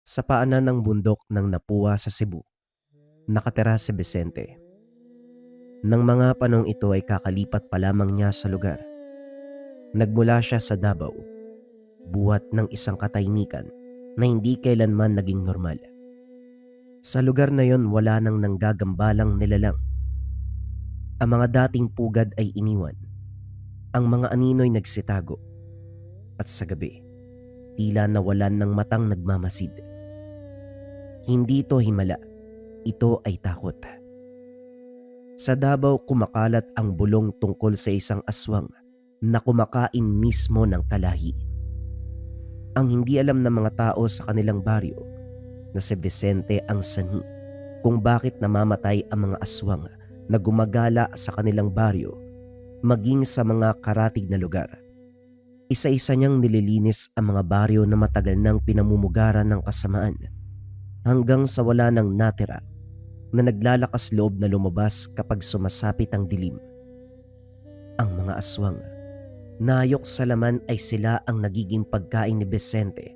Sa paanan ng bundok ng Napua sa Cebu, nakatira si Vicente. Nang mga panong ito ay kakalipat pa lamang niya sa lugar. Nagmula siya sa Davao, buhat ng isang katahimikan na hindi kailanman naging normal. Sa lugar na yon wala nang nanggagambalang nilalang. Ang mga dating pugad ay iniwan. Ang mga anino'y nagsitago. At sa gabi, tila nawalan ng matang nagmamasid. Hindi ito himala, ito ay takot. Sa Davao kumakalat ang bulong tungkol sa isang aswang na kumakain mismo ng kalahi. Ang hindi alam ng mga tao sa kanilang baryo na si Vicente ang sanhi kung bakit namamatay ang mga aswang na gumagala sa kanilang baryo maging sa mga karatig na lugar. Isa-isa niyang nililinis ang mga baryo na matagal nang pinamumugaran ng kasamaan hanggang sa wala nang natira na naglalakas loob na lumabas kapag sumasapit ang dilim. Ang mga aswang, nayok sa laman ay sila ang nagiging pagkain ni Vicente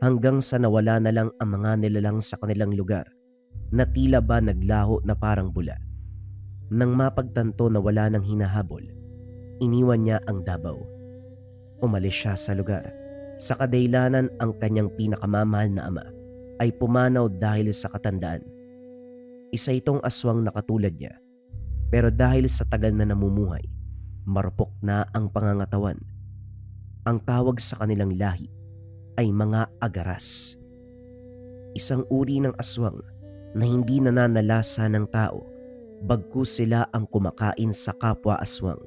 hanggang sa nawala na lang ang mga nilalang sa kanilang lugar na tila ba naglaho na parang bula. Nang mapagtanto na wala nang hinahabol, iniwan niya ang Davao. Umalis siya sa lugar. Sa kadailanan ang kanyang pinakamamahal na ama ay pumanaw dahil sa katandaan. Isa itong aswang na katulad niya, pero dahil sa tagal na namumuhay, marupok na ang pangangatawan. Ang tawag sa kanilang lahi ay mga agaras. Isang uri ng aswang na hindi nananalasa ng tao, bagkus sila ang kumakain sa kapwa aswang.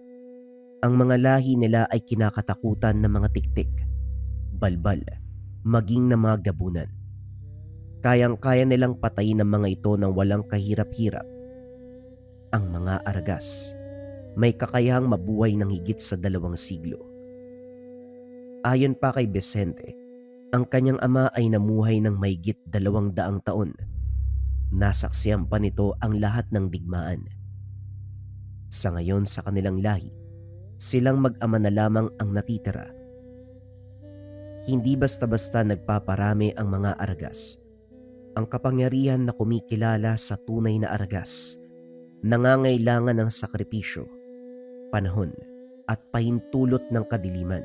Ang mga lahi nila ay kinakatakutan ng mga tiktik, balbal, maging ng mga gabunan. Kayang-kaya nilang patayin ang mga ito ng walang kahirap-hirap. Ang mga aragas may kakayahang mabuhay ng higit sa 2 siglo. Ayon pa kay Vicente, ang kanyang ama ay namuhay ng mahigit 200 taon. Nasaksiyan pa nito ang lahat ng digmaan. Sa ngayon sa kanilang lahi, silang mag-ama na lamang ang natitira. Hindi basta-basta nagpaparami ang mga aragas. Ang kapangyarihan na kumikilala sa tunay na aragas, nangangailangan ng sakripisyo, panahon at pahintulot ng kadiliman.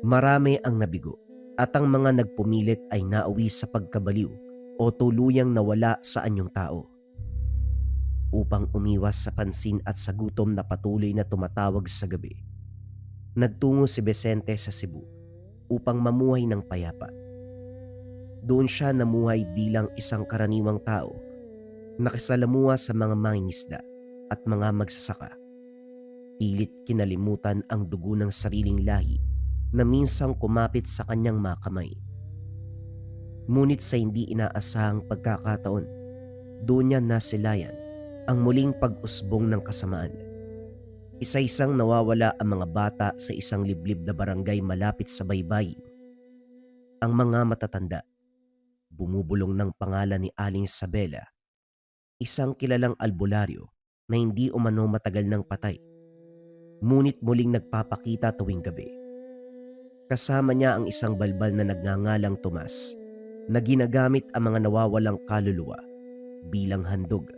Marami ang nabigo at ang mga nagpumilit ay nauwi sa pagkabaliw o tuluyang nawala sa anyong tao. Upang umiwas sa pansin at sa gutom na patuloy na tumatawag sa gabi, nagtungo si Vicente sa Cebu upang mamuhay ng payapa. Doon siya namuhay bilang isang karaniwang tao, nakisalamuha sa mga mangingisda at mga magsasaka. Pilit kinalimutan ang dugo ng sariling lahi na minsang kumapit sa kanyang mga kamay. Ngunit sa hindi inaasahang pagkakataon, doon niya nasilayan ang muling pag-usbong ng kasamaan. Isa-isang nawawala ang mga bata sa isang liblib na barangay malapit sa baybayin. Ang mga matatanda, bumubulong ng pangalan ni Aling Isabela, isang kilalang albularyo na hindi umano matagal nang patay, ngunit muling nagpapakita tuwing gabi. Kasama niya ang isang balbal na nagngangalang Tomas na ginagamit ang mga nawawalang kaluluwa bilang handog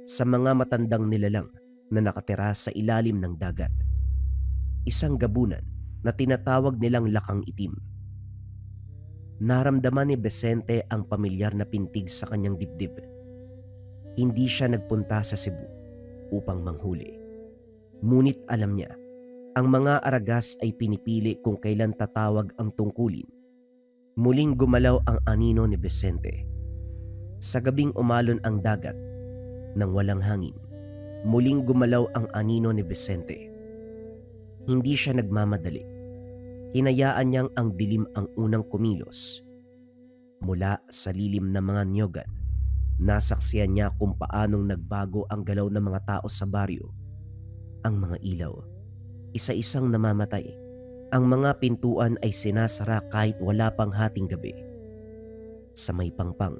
sa mga matandang nilalang na nakatira sa ilalim ng dagat. Isang gabunan na tinatawag nilang Lakang Itim. Naramdaman ni Vicente ang pamilyar na pintig sa kanyang dibdib. Hindi siya nagpunta sa Cebu upang manghuli. Ngunit alam niya, ang mga aragas ay pinipili kung kailan tatawag ang tungkulin. Muling gumalaw ang anino ni Vicente. Sa gabing umalon ang dagat nang walang hangin, muling gumalaw ang anino ni Vicente. Hindi siya nagmamadali. Hinayaan niyang ang dilim ang unang kumilos. Mula sa lilim ng mga niyogan, nasaksiyan niya kung paanong nagbago ang galaw ng mga tao sa baryo. Ang mga ilaw, isa-isang namamatay. Ang mga pintuan ay sinasara kahit wala pang hating gabi. Sa may pangpang,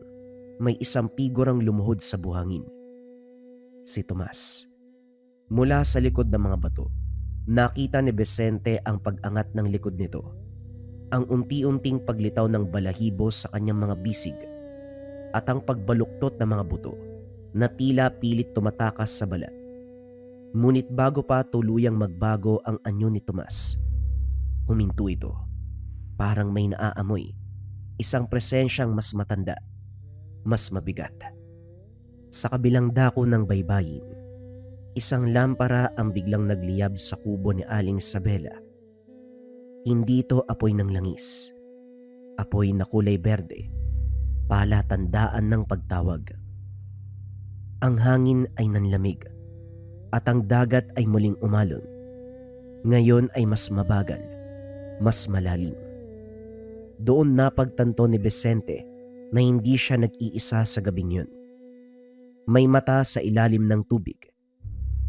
may isang pigurang lumuhod sa buhangin. Si Tomas. Mula sa likod ng mga bato, nakita ni Vicente ang pag-angat ng likod nito. ang unti-unting paglitaw ng balahibo sa kanyang mga bisig at ang pagbaluktot ng mga buto na tila pilit tumatakas sa balat. Ngunit bago pa tuluyang magbago ang anyo ni Tomas, huminto ito. Parang may naaamoy, isang presensyang mas matanda, mas mabigat. Sa kabilang dako ng baybayin, isang lampara ang biglang nagliyab sa kubo ni Aling Isabela. Hindi ito apoy ng langis, apoy na kulay berde, palatandaan ng pagtawag. Ang hangin ay nanlamig at ang dagat ay muling umalon. Ngayon ay mas mabagal, mas malalim. Doon napagtanto ni Vicente na hindi siya nag-iisa sa gabing yun. May mata sa ilalim ng tubig.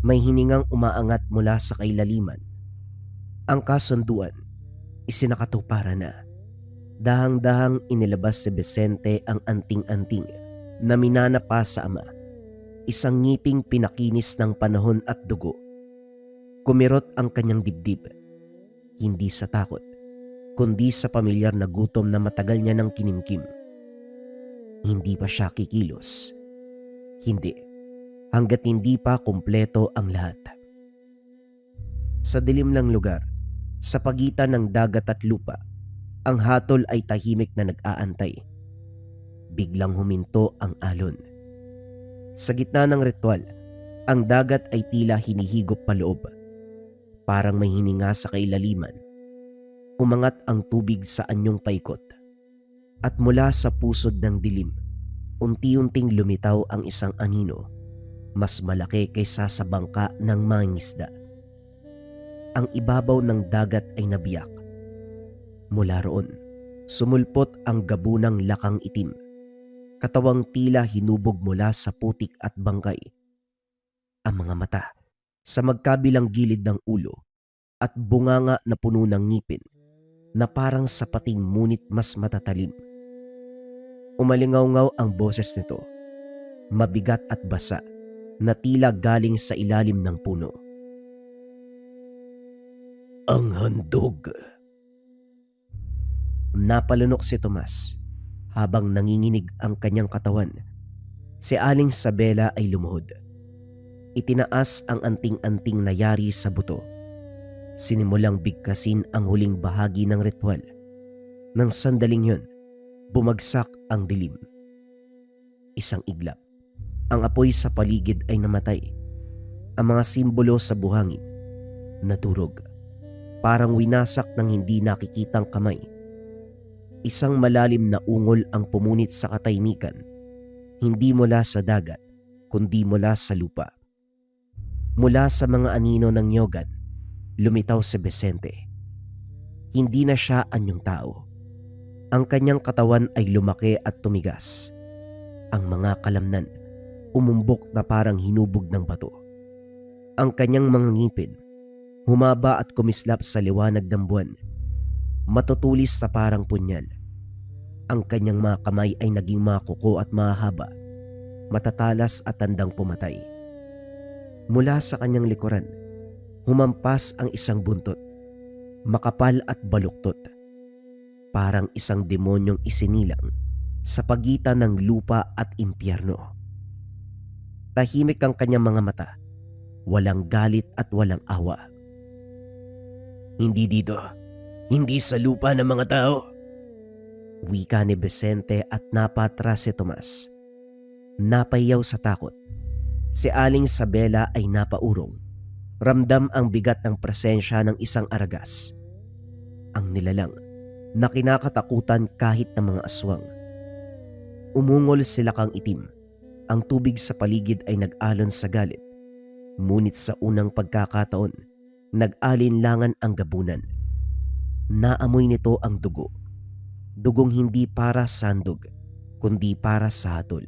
May hiningang umaangat mula sa kailaliman. Ang kasunduan, isinakatuparan na. Dahang-dahang inilabas ni Vicente ang anting-anting na minana pa sa ama. Isang ngiping pinakinis ng panahon at dugo. Kumirot ang kanyang dibdib. Hindi sa takot, kundi sa pamilyar na gutom na matagal niya nang kinimkim. Hindi pa siya kikilos. Hindi, hanggat hindi pa kumpleto ang lahat. Sa dilim ng lugar, sa pagitan ng dagat at lupa, ang hatol ay tahimik na nag-aantay. Biglang huminto ang alon. Sa gitna ng ritual, ang dagat ay tila hinihigop paloob. Parang may hininga sa kailaliman. Umangat ang tubig sa anyong paikot. At mula sa pusod ng dilim, unti-unting lumitaw ang isang anino, mas malaki kaysa sa bangka ng mangingisda. Ang ibabaw ng dagat ay nabiyak. Mula roon, sumulpot ang gabunang lakang itim, katawang tila hinubog mula sa putik at bangkay. Ang mga mata, sa magkabilang gilid ng ulo, at bunganga na puno ng ngipin, na parang sapating ngunit mas matatalim. Umalingaw-ngaw ang boses nito, mabigat at basa, na tila galing sa ilalim ng puno. Ang handog. Napalunok si Tomas habang nanginginig ang kanyang katawan. Si Aling Isabela ay lumuhod. Itinaas ang anting-anting na yari sa buto. Sinimulang bigkasin ang huling bahagi ng ritual. Nang sandaling yun, bumagsak ang dilim. Isang iglap. Ang apoy sa paligid ay namatay. Ang mga simbolo sa buhangin nadurog. Parang winasak ng hindi nakikitang kamay. Isang malalim na ungol ang pumunit sa katahimikan. Hindi mula sa dagat, kundi mula sa lupa. Mula sa mga anino ng nyogan, lumitaw si Vicente. Hindi na siya anyong tao. Ang kanyang katawan ay lumaki at tumigas. Ang mga kalamnan, umumbok na parang hinubog ng bato. Ang kanyang mga ngipin, humaba at kumislap sa liwanag ng buwan. Matutulis sa parang punyal. Ang kanyang mga kamay ay naging mga kuko at mahaba, matatalas at tandang pumatay. Mula sa kanyang likuran, humampas ang isang buntot, makapal at baluktot. Parang isang demonyong isinilang sa pagitan ng lupa at impyerno. Tahimik ang kanyang mga mata, walang galit at walang awa. Hindi dito. Hindi sa lupa ng mga tao. Wika ni Vicente at napatras si Tomas. Napahiyaw sa takot. Si Aling Isabela ay napaurong. Ramdam ang bigat ng presensya ng isang aragas. Ang nilalang na kinakatakutan kahit ng mga aswang. Umungol sila kang itim. Ang tubig sa paligid ay nag-alon sa galit. Ngunit sa unang pagkakataon, nag-alinlangan ang gabunan. Naamoy nito ang dugo. Dugong hindi para sa handog, kundi para sa hatol.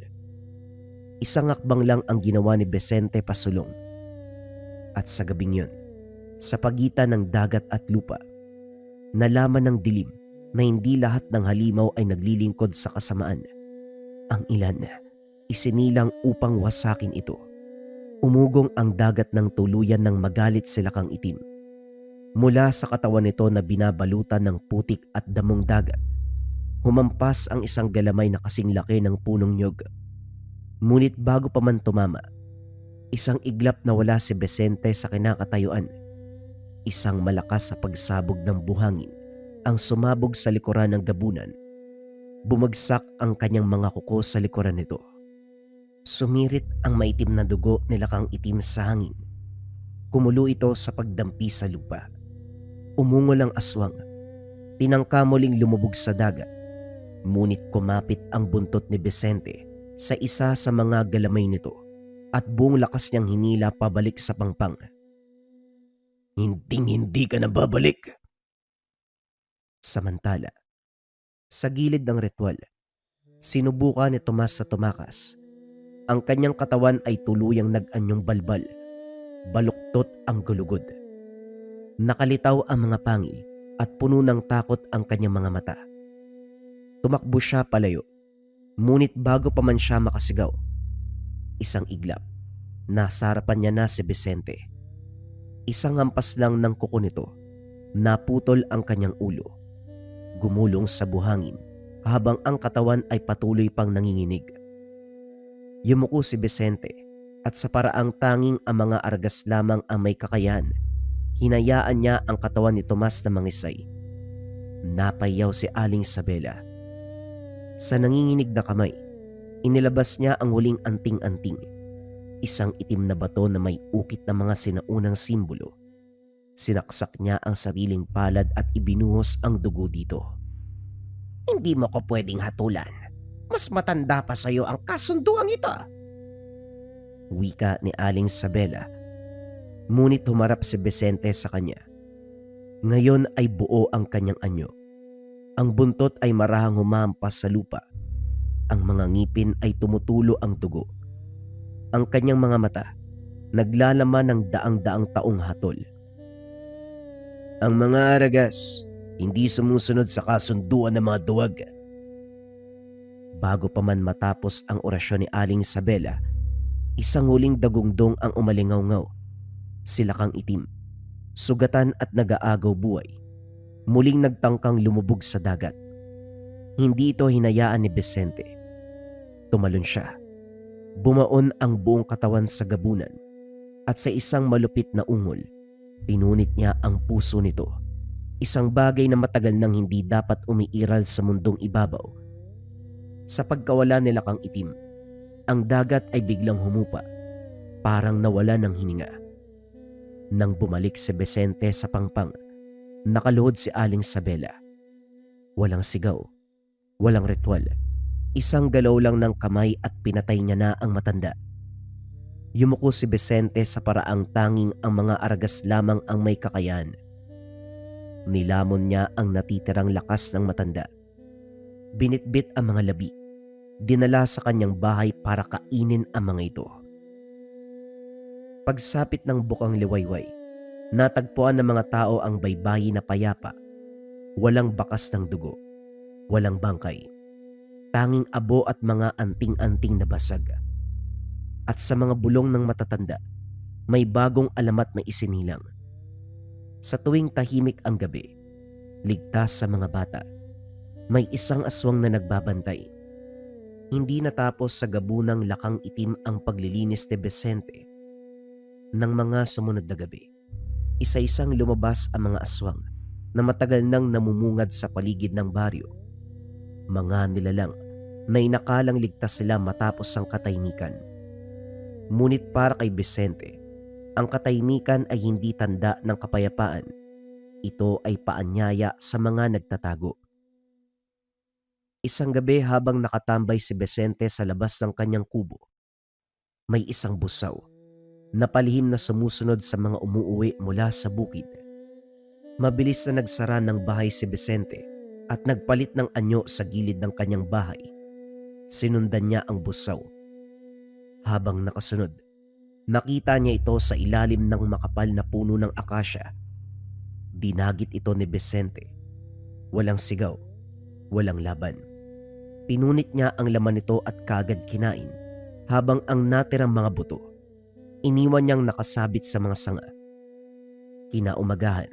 Isang akbang lang ang ginawa ni Vicente pasulong. At sa gabing yun, sa pagitan ng dagat at lupa, nalaman ng dilim na hindi lahat ng halimaw ay naglilingkod sa kasamaan. Ang ilan, isinilang upang wasakin ito. Umugong ang dagat ng tuluyan ng magalit sila kang itim. Mula sa katawan nito na binabalutan ng putik at damong dagat, humampas ang isang galamay na kasing laki ng punong nyog. Ngunit bago pa man tumama, isang iglap na wala si Vicente sa kinakatayuan. Isang malakas sa pagsabog ng buhangin ang sumabog sa likuran ng gabunan. Bumagsak ang kanyang mga kuko sa likuran nito. Sumirit ang maitim na dugo nilakang itim sa hangin. Kumulo ito sa pagdampi sa lupa. Umungol ang aswang. Tinangka muling lumubog sa dagat. Ngunit kumapit ang buntot ni Vicente sa isa sa mga galamay nito at buong lakas niyang hinila pabalik sa pangpang. Hinding-hindi ka na babalik. Samantala, sa gilid ng ritual, sinubukan ni Tomas sa tumakas. Ang kanyang katawan ay tuluyang nag-anyong balbal. Baluktot ang gulugod. Nakalitaw ang mga pangil at puno ng takot ang kanyang mga mata. Tumakbo siya palayo, ngunit bago pa man siya makasigaw, isang iglap, nasa harapan niya na si Vicente. Isang hampas lang ng kuko nito, naputol ang kanyang ulo. Gumulong sa buhangin habang ang katawan ay patuloy pang nanginginig. Yumuko si Vicente at sa paraang tanging ang mga argas lamang ang may kakayahan, hinayaan niya ang katawan ni Tomas na mangisay. Napayaw si Aling Isabela. Sa nanginginig na kamay, inilabas niya ang huling anting-anting. Isang itim na bato na may ukit na mga sinaunang simbolo. Sinaksak niya ang sariling palad at ibinuhos ang dugo dito. Hindi mo ko pwedeng hatulan. Mas matanda pa sa'yo ang kasunduang ito. Wika ni Aling Isabela. Ngunit humarap si Vicente sa kanya. Ngayon ay buo ang kanyang anyo. Ang buntot ay marahang humampas sa lupa. Ang mga ngipin ay tumutulo ang dugo. Ang kanyang mga mata naglalaman ng daang-daang taong hatol. Ang mga aragas hindi sumusunod sa kasunduan ng mga duwag. Bago pa man matapos ang orasyon ni Aling Isabela, isang huling dagungdong ang umalingaw-ngaw. Silakang itim, sugatan at nag-aagaw buhay. Muling nagtangkang lumubog sa dagat. Hindi ito hinayaan ni Vicente. Tumalon siya. Bumaon ang buong katawan sa gabunan at sa isang malupit na ungol, pinunit niya ang puso nito. Isang bagay na matagal nang hindi dapat umiiral sa mundong ibabaw. Sa pagkawala nila kang itim, ang dagat ay biglang humupa, parang nawala ng hininga. Nang bumalik si Vicente sa pangpang, nakaluhod si Aling Isabela. Walang sigaw, walang ritual. Isang galaw lang ng kamay at pinatay niya na ang matanda. Yumuko si Vicente sa paraang tanging ang mga aragas lamang ang may kakayahan. Nilamon niya ang natitirang lakas ng matanda. Binitbit ang mga labi. Dinala sa kanyang bahay para kainin ang mga ito. Pagsapit ng bukang liwayway, natagpuan ng mga tao ang baybayi na payapa. Walang bakas ng dugo, walang bangkay. Tanging abo at mga anting-anting na basag. At sa mga bulong ng matatanda, may bagong alamat na isinilang. Sa tuwing tahimik ang gabi, ligtas sa mga bata, may isang aswang na nagbabantay. Hindi natapos sa gabunang lakang itim ang paglilinis ni Vicente. Nang mga sumunod na gabi, isa-isang lumabas ang mga aswang na matagal nang namumungad sa paligid ng baryo. Mga nilalang na inakalang ligtas sila matapos ang katahimikan. Ngunit para kay Vicente, ang katahimikan ay hindi tanda ng kapayapaan. Ito ay paanyaya sa mga nagtatago. Isang gabi habang nakatambay si Vicente sa labas ng kanyang kubo, may isang busaw na palihim na sumusunod sa mga umuuwi mula sa bukid. Mabilis na nagsara ng bahay si Vicente at nagpalit ng anyo sa gilid ng kanyang bahay. Sinundan niya ang busaw. Habang nakasunod, nakita niya ito sa ilalim ng makapal na puno ng akasya. Dinagit ito ni Vicente. Walang sigaw, walang laban. Pinunit niya ang laman nito at kagad kinain, habang ang natirang mga buto, iniwan niyang nakasabit sa mga sanga. Kinaumagahan,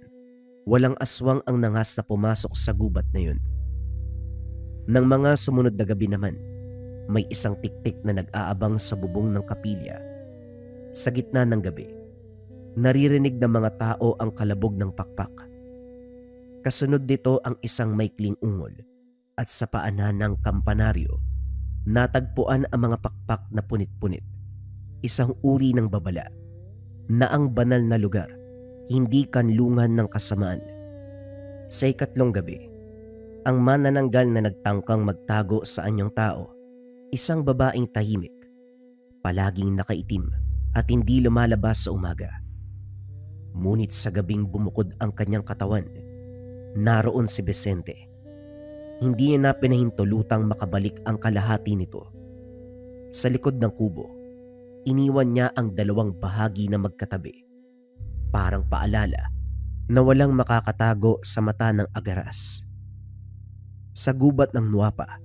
Walang aswang ang nangas na pumasok sa gubat na yun. Nang mga sumunod na gabi naman, may isang tiktik na nag-aabang sa bubong ng kapilya. Sa gitna ng gabi, naririnig ng mga tao ang kalabog ng pakpak. Kasunod nito ang isang maikling ungol at sa paanan ng kampanaryo, natagpuan ang mga pakpak na punit-punit. Isang uri ng babala na ang banal na lugar, hindi kanlungan ng kasamaan. Sa ikatlong gabi, ang manananggal na nagtangkang magtago sa anyong tao, isang babaeng tahimik, palaging nakaitim at hindi lumalabas sa umaga. Ngunit sa gabing bumukod ang kanyang katawan, naroon si Vicente. Hindi niya na pinahintulutang makabalik ang kalahati nito. Sa likod ng kubo, iniwan niya ang dalawang bahagi na magkatabi. Parang paalala na walang makakatago sa mata ng agaras. Sa gubat ng Nuwapa,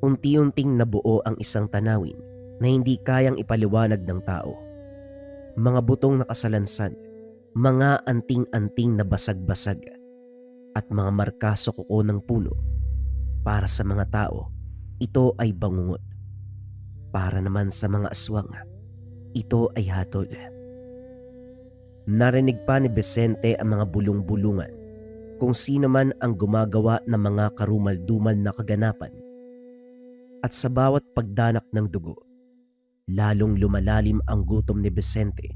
unti-unting nabuo ang isang tanawin na hindi kayang ipaliwanag ng tao. Mga butong nakasalansan, mga anting-anting na basag-basag, at mga marka sa kuko ng puno. Para sa mga tao, ito ay bangungot. Para naman sa mga aswang, ito ay hatol. Narinig pa ni Vicente ang mga bulong-bulungan kung sino man ang gumagawa ng mga karumal-dumal na kaganapan. At sa bawat pagdanak ng dugo, lalong lumalalim ang gutom ni Vicente.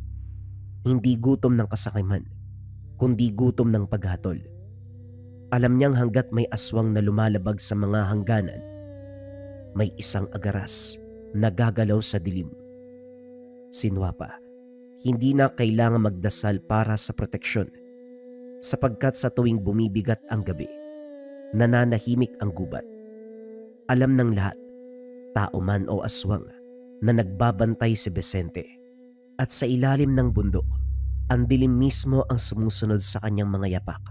Hindi gutom ng kasakiman, kundi gutom ng paghatol. Alam niyang hanggat may aswang na lumalabag sa mga hangganan, may isang agaras na gagalaw sa dilim. Si Nuwapa, hindi na kailangan magdasal para sa proteksyon, sapagkat sa tuwing bumibigat ang gabi, nananahimik ang gubat. Alam ng lahat, tao man o aswang, na nagbabantay si Vicente. At sa ilalim ng bundok, ang dilim mismo ang sumusunod sa kanyang mga yapak.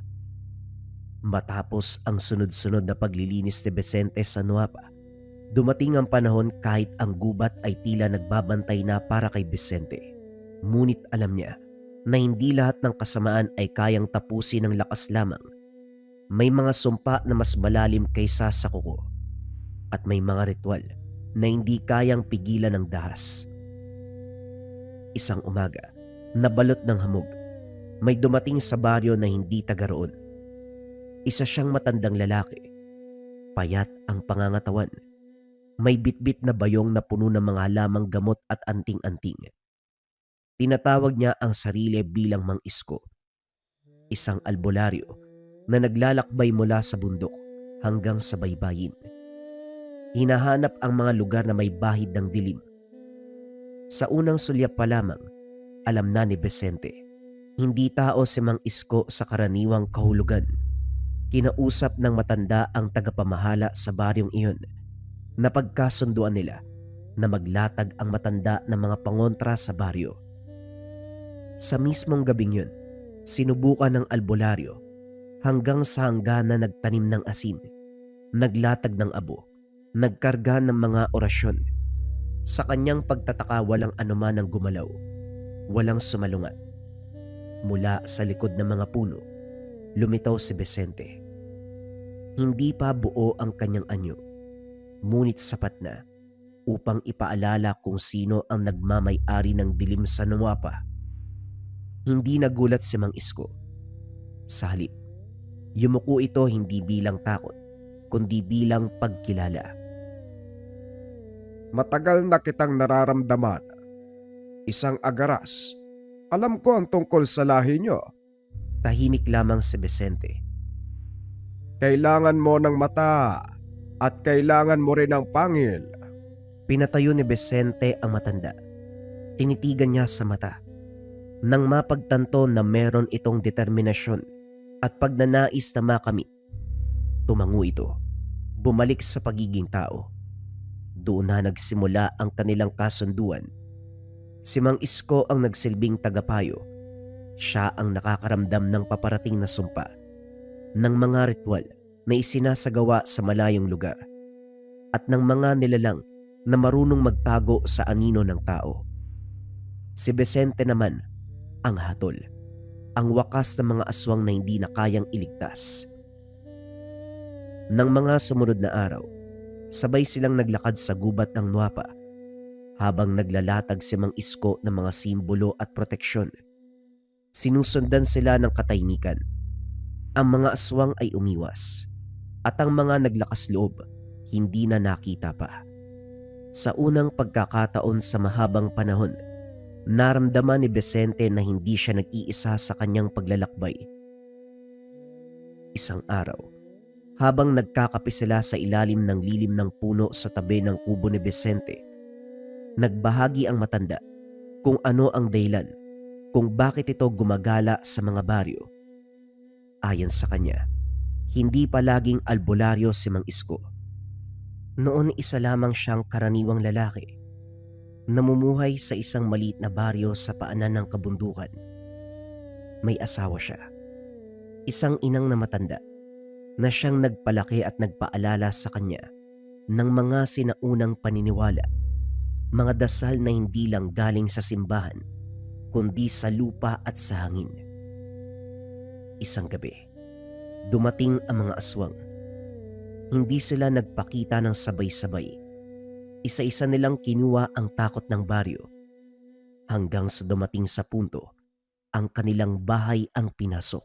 Matapos ang sunod-sunod na paglilinis ni Vicente sa Nuwapa, dumating ang panahon kahit ang gubat ay tila nagbabantay na para kay Vicente. Ngunit alam niya na hindi lahat ng kasamaan ay kayang tapusin ng lakas lamang. May mga sumpa na mas malalim kaysa sa kuko, at may mga ritual na hindi kayang pigilan ng dahas. Isang umaga, nabalot ng hamog, may dumating sa baryo na hindi taga roon. Isa siyang matandang lalaki, payat ang pangangatawan, may bitbit na bayong na puno ng mga halamang gamot at anting-anting. Tinatawag niya ang sarili bilang Mang Isko, isang albularyo na naglalakbay mula sa bundok hanggang sa baybayin. Hinahanap ang mga lugar na may bahid ng dilim. Sa unang sulyap pa lamang, alam na ni Vicente, hindi tao si Mang Isko sa karaniwang kahulugan. Kinausap ng matanda ang tagapamahala sa baryong iyon. Napagkasunduan nila na maglatag ang matanda ng mga pangontra sa baryo. Sa mismong gabing yun, sinubukan ng albularyo hanggang sa hangganan nagtanim ng asin, naglatag ng abo, nagkarga ng mga orasyon. Sa kanyang pagtataka, walang anuman ang gumalaw, walang sumalungat. Mula sa likod ng mga puno, lumitaw si Vicente. Hindi pa buo ang kanyang anyo, ngunit sapat na upang ipaalala kung sino ang nagmamay-ari ng dilim sa Nuwapa. Hindi nagulat si Mang Isko. Sa halip, yumuko ito hindi bilang takot, kundi bilang pagkilala. Matagal na kitang nararamdaman. Isang agaras. Alam ko ang tungkol sa lahi niyo. Tahimik lamang si Vicente. Kailangan mo ng mata at kailangan mo rin ng pangil. Pinatayo ni Vicente ang matanda. Tinitigan niya sa mata. Nang mapagtanto na meron itong determinasyon at pagnanais na makamit, tumango ito. Bumalik sa pagiging tao. Doon na nagsimula ang kanilang kasunduan. Si Mang Isko ang nagsilbing tagapayo. Siya ang nakakaramdam ng paparating na sumpa, ng mga ritual na isinasagawa sa malayong lugar, at ng mga nilalang na marunong magtago sa anino ng tao. Si Vicente naman ang hatol. ang wakas ng mga aswang na hindi na kayang iligtas. Nang mga sumunod na araw, sabay silang naglakad sa gubat ng Nuapa habang naglalatag si Mang Isko ng mga simbolo at proteksyon. Sinusundan sila ng katahimikan. Ang mga aswang ay umiwas at ang mga naglakas loob hindi na nakita pa. Sa unang pagkakataon sa mahabang panahon, naramdaman ni Vicente na hindi siya nag-iisa sa kanyang paglalakbay. Isang araw, habang nagkakape sila sa ilalim ng lilim ng puno sa tabi ng kubo ni Vicente, nagbahagi ang matanda kung ano ang dahilan kung bakit ito gumagala sa mga baryo. Ayon sa kanya, hindi palaging albularyo si Mang Isko. Noon isa lamang siyang karaniwang lalaki, namumuhay sa isang maliit na baryo sa paanan ng kabundukan. May asawa siya, isang inang na matanda na siyang nagpalaki at nagpaalala sa kanya ng mga sinaunang paniniwala, mga dasal na hindi lang galing sa simbahan kundi sa lupa at sa hangin. Isang gabi, dumating ang mga aswang. Hindi sila nagpakita ng sabay-sabay. Isa-isa nilang kinuha ang takot ng baryo hanggang sa dumating sa punto ang kanilang bahay ang pinasok.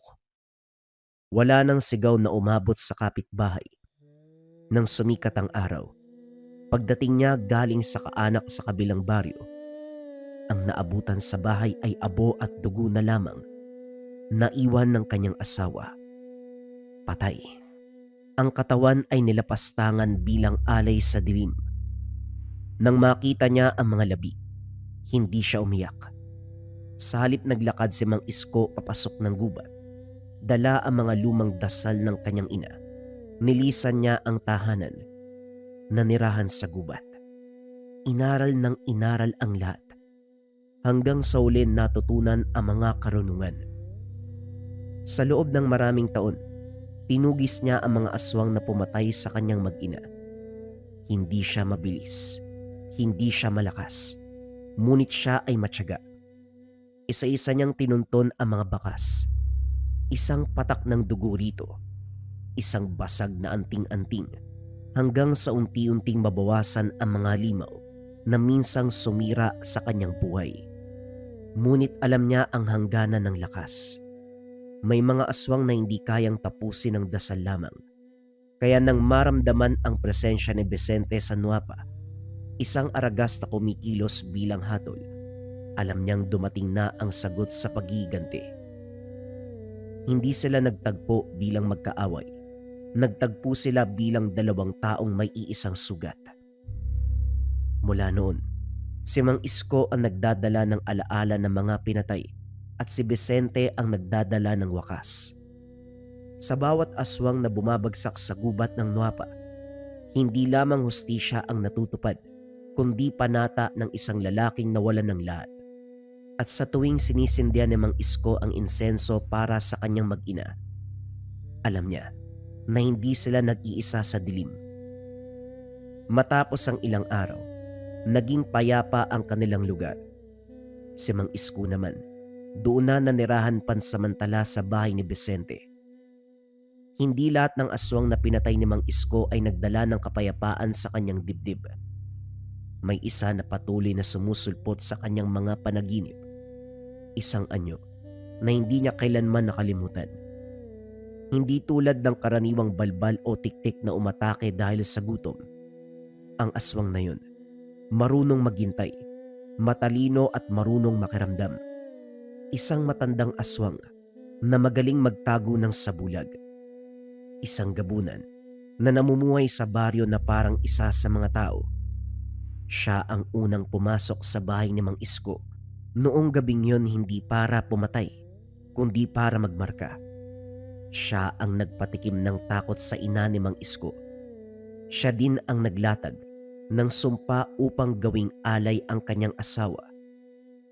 Wala nang sigaw na umabot sa kapitbahay. Nang sumikat ang araw, pagdating niya galing sa kaanak sa kabilang baryo, ang naabutan sa bahay ay abo at dugo na lamang, naiwan ng kanyang asawa. Patay. Ang katawan ay nilapastangan bilang alay sa dilim. Nang makita niya ang mga labi, hindi siya umiyak. Sa halip naglakad si Mang Isko papasok ng gubat. Dala ang mga lumang dasal ng kanyang ina. Nilisan niya ang tahanan. Nanirahan sa gubat. Inaral ng inaral ang lahat. Hanggang sa uli natutunan ang mga karunungan. Sa loob ng maraming taon, tinugis niya ang mga aswang na pumatay sa kanyang mag-ina. Hindi siya mabilis. Hindi siya malakas. Ngunit siya ay matyaga. Isa-isa niyang tinunton ang mga bakas. Isang patak ng dugo rito. Isang basag na anting-anting. Hanggang sa unti-unting mabawasan ang mga limaw na minsang sumira sa kanyang buhay. Ngunit alam niya ang hangganan ng lakas. May mga aswang na hindi kayang tapusin ng dasal lamang. Kaya nang maramdaman ang presensya ni Vicente sa Nuapa, isang aragas na kumikilos bilang hatol, alam niyang dumating na ang sagot sa paghiganti. Hindi sila nagtagpo bilang magkaaway. Nagtagpo sila bilang dalawang taong may iisang sugat. Mula noon, si Mang Isko ang nagdadala ng alaala ng mga pinatay at si Vicente ang nagdadala ng wakas. Sa bawat aswang na bumabagsak sa gubat ng Nuapa, hindi lamang hustisya ang natutupad, kundi panata ng isang lalaking nawalan ng lahat. At sa tuwing sinisindihan ni Mang Isko ang insenso para sa kanyang mag-ina, alam niya na hindi sila nag-iisa sa dilim. Matapos ang ilang araw, naging payapa ang kanilang lugar. Si Mang Isko naman, doon na nanirahan pansamantala sa bahay ni Vicente. Hindi lahat ng aswang na pinatay ni Mang Isko ay nagdala ng kapayapaan sa kanyang dibdib. May isa na patuloy na sumusulpot sa kanyang mga panaginip. Isang anyo na hindi niya kailanman nakalimutan. Hindi tulad ng karaniwang balbal o tiktik na umatake dahil sa gutom. Ang aswang na yun, marunong maghintay, matalino at marunong makiramdam. Isang matandang aswang na magaling magtago ng sabulag. Isang gabunan na namumuhay sa baryo na parang isa sa mga tao. Siya ang unang pumasok sa bahay ni Mang Isko. Noong gabing yon hindi para pumatay, kundi para magmarka. Siya ang nagpatikim ng takot sa ina ni Mang Isko. Siya din ang naglatag ng sumpa upang gawing alay ang kanyang asawa.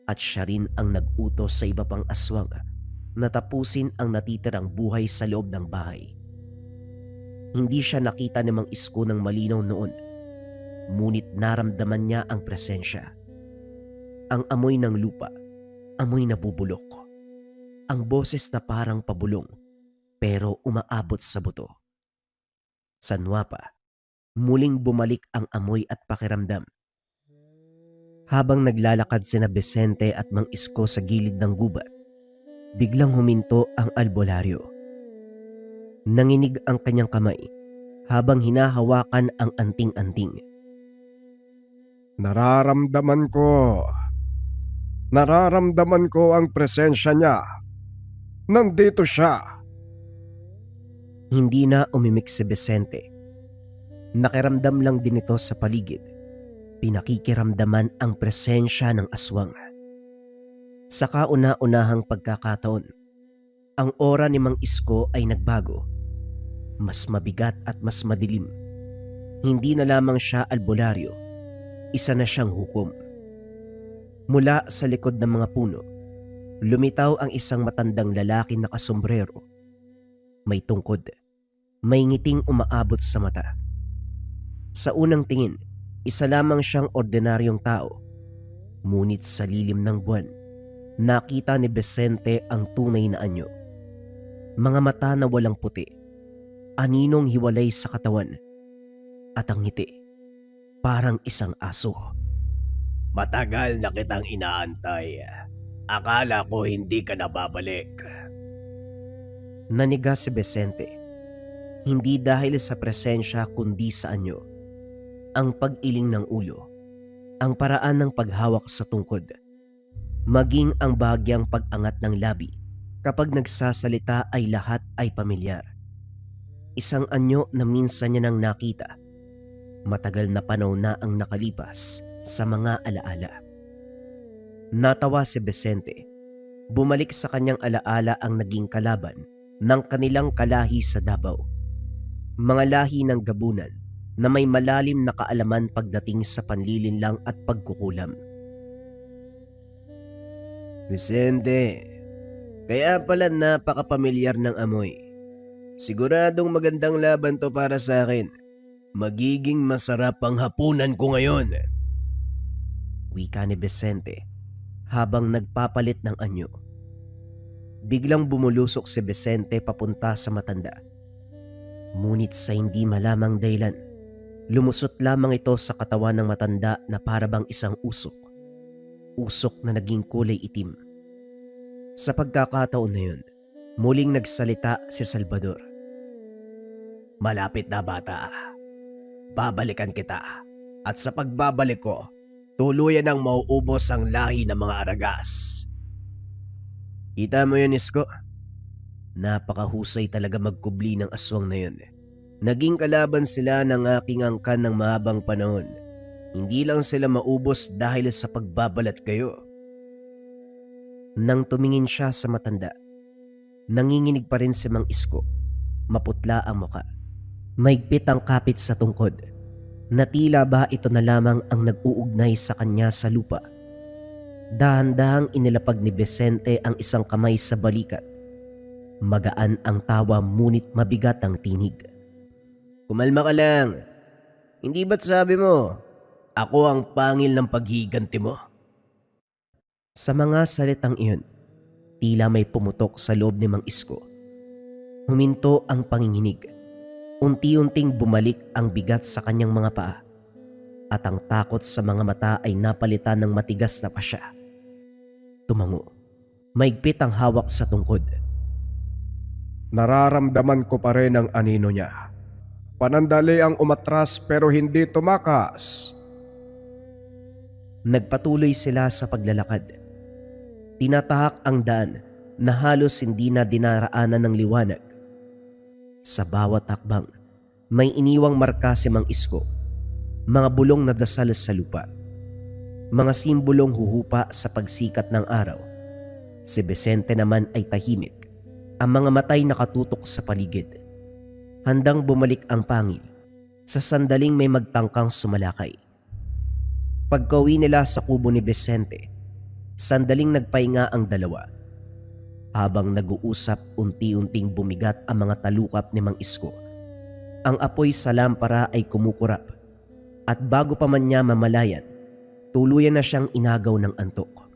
At siya rin ang nag-utos sa iba pang aswang na tapusin ang natitirang buhay sa loob ng bahay. Hindi siya nakita ni Mang Isko ng malinaw noon, ngunit naramdaman niya ang presensya. Ang amoy ng lupa, amoy na bubulok. ang boses na parang pabulong pero umaabot sa buto. Sa Nuapa, muling bumalik ang amoy at pakiramdam. Habang naglalakad sina Vicente at Mang Isko sa gilid ng gubat, biglang huminto ang albularyo. Nanginig ang kanyang kamay habang hinahawakan ang anting-anting. Nararamdaman ko ang presensya niya. Nandito siya. Hindi na umimik si Vicente. Nakiramdam lang din ito sa paligid. Pinakikiramdaman ang presensya ng aswang. Sa kauna-unahang pagkakataon, ang aura ni Mang Isko ay nagbago. Mas mabigat at mas madilim. Hindi na lamang siya albularyo, isa na siyang hukom. Mula sa likod ng mga puno, lumitaw ang isang matandang lalaki na nakasombrero. May tungkod, may ngiting umaabot sa mata. Sa unang tingin, isa lamang siyang ordinaryong tao. Ngunit sa lilim ng buwan, nakita ni Vicente ang tunay na anyo. Mga mata na walang puti, aninong hiwalay sa katawan, at ang ngiti, parang isang aso. Matagal na kitang inaantay. Akala ko hindi ka na babalik. Naniga si Vicente, hindi dahil sa presensya kundi sa anyo. Ang pag-iling ng ulo, ang paraan ng paghawak sa tungkod, maging ang bahagyang pag-angat ng labi kapag nagsasalita ay lahat ay pamilyar. Isang anyo na minsan niya nang nakita. Matagal na panahon na ang nakalipas sa mga alaala. Natawa si Vicente. Bumalik sa kanyang alaala ang naging kalaban ng kanilang kalahi sa Davao. Mga lahi ng Gabunan na may malalim na kaalaman pagdating sa panlilinlang at pagkukulam. Vicente, kaya pala napakapamilyar ng amoy. Siguradong magandang laban to para sa akin. Magiging masarap ang hapunan ko ngayon. Wika ni Vicente habang nagpapalit ng anyo. Biglang bumulusok si Vicente papunta sa matanda. Ngunit sa hindi malamang dahilan, lumusot lamang ito sa katawan ng matanda na parabang isang usok. Usok na naging kulay itim. Sa pagkakataon na yun, muling nagsalita si Salvador. Malapit na bata. Babalikan kita. At sa pagbabalik ko, tuluyan ang mauubos ang lahi ng mga Aragas. Kita mo yun, Isko? Napakahusay talaga magkubli ng aswang na yun. Naging kalaban sila ng aking angkan ng mahabang panahon. Hindi lang sila maubos dahil sa pagbabalat kayo. Nang tumingin siya sa matanda, nanginginig pa rin si Mang Isko. Maputla ang muka. Maigpit ang kapit sa tungkod. Na tila ba ito na lamang ang nag-uugnay sa kanya sa lupa. Dahan-dahang inilapag ni Vicente ang isang kamay sa balikat. Magaan ang tawa ngunit mabigat ang tinig. Kumalma ka lang. Hindi ba't sabi mo, ako ang pangil ng paghiganti mo? Sa mga salitang iyon, tila may pumutok sa loob ni Mang Isko. Huminto ang panginginig. Unti-unting bumalik ang bigat sa kanyang mga paa. At ang takot sa mga mata ay napalitan ng matigas na pasya. Tumango. Maigpit ang hawak sa tungkod. Nararamdaman ko pa rin ang anino niya. Panandali ang umatras pero hindi tumakas. Nagpatuloy sila sa paglalakad. Tinatahak ang daan na halos hindi na dinaraanan ng liwanag. Sa bawat hakbang, may iniwang marka si Mang Isko. Mga bulong na dasal sa lupa. Mga simbolong huhupa sa pagsikat ng araw. Si Vicente naman ay tahimik. Ang mga matay nakatutok sa paligid. Handang bumalik ang pangil. Sa sandaling may magtangkang sumalakay. Pagkauwi nila sa kubo ni Vicente, sandaling nagpahinga ang dalawa. Habang nag-uusap, unti-unting bumigat ang mga talukap ni Mang Isko. Ang apoy sa lampara ay kumukurap. At bago pa man niya mamalayan, tuluyan na siyang inagaw ng antok.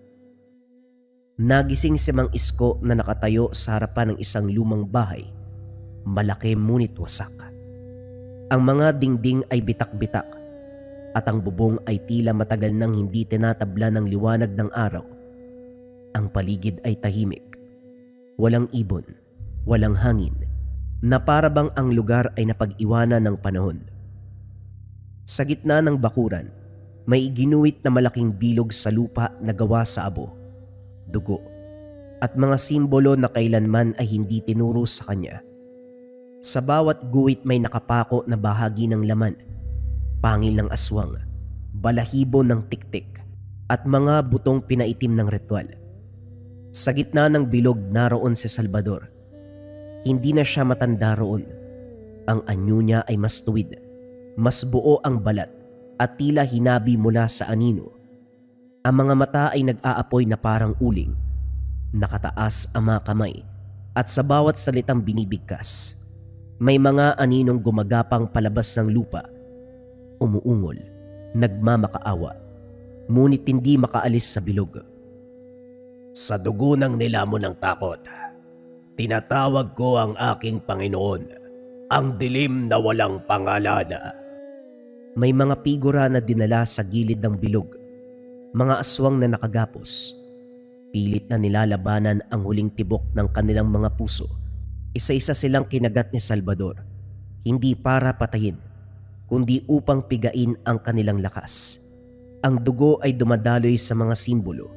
Nagising si Mang Isko na nakatayo sa harapan ng isang lumang bahay, malaki ngunit wasak. Ang mga dingding ay bitak-bitak at ang bubong ay tila matagal nang hindi tinatabla ng liwanag ng araw. Ang paligid ay tahimik. Walang ibon, walang hangin, na para bang ang lugar ay napag-iwanan ng panahon. Sa gitna ng bakuran, may ginuwit na malaking bilog sa lupa na gawa sa abo, dugo, at mga simbolo na kailanman ay hindi tinuro sa kanya. Sa bawat guhit may nakapako na bahagi ng laman, pangil ng aswang, balahibo ng tiktik, at mga butong pinaitim ng ritual. Sa gitna ng bilog naroon si Salvador. Hindi na siya matanda roon. Ang anyo niya ay mas tuwid, mas buo ang balat at tila hinabi mula sa anino. Ang mga mata ay nag-aapoy na parang uling. Nakataas ang mga kamay at sa bawat salitang binibigkas, may mga aninong gumagapang palabas ng lupa. Umuungol, nagmamakaawa, ngunit hindi makaalis sa bilog. Sa dugo ng nilamon ng takot, tinatawag ko ang aking Panginoon, ang dilim na walang pangalan. May mga figura na dinala sa gilid ng bilog, mga aswang na nakagapos. Pilit na nilalabanan ang huling tibok ng kanilang mga puso. Isa-isa silang kinagat ni Salvador, hindi para patayin, kundi upang pigain ang kanilang lakas. Ang dugo ay dumadaloy sa mga simbolo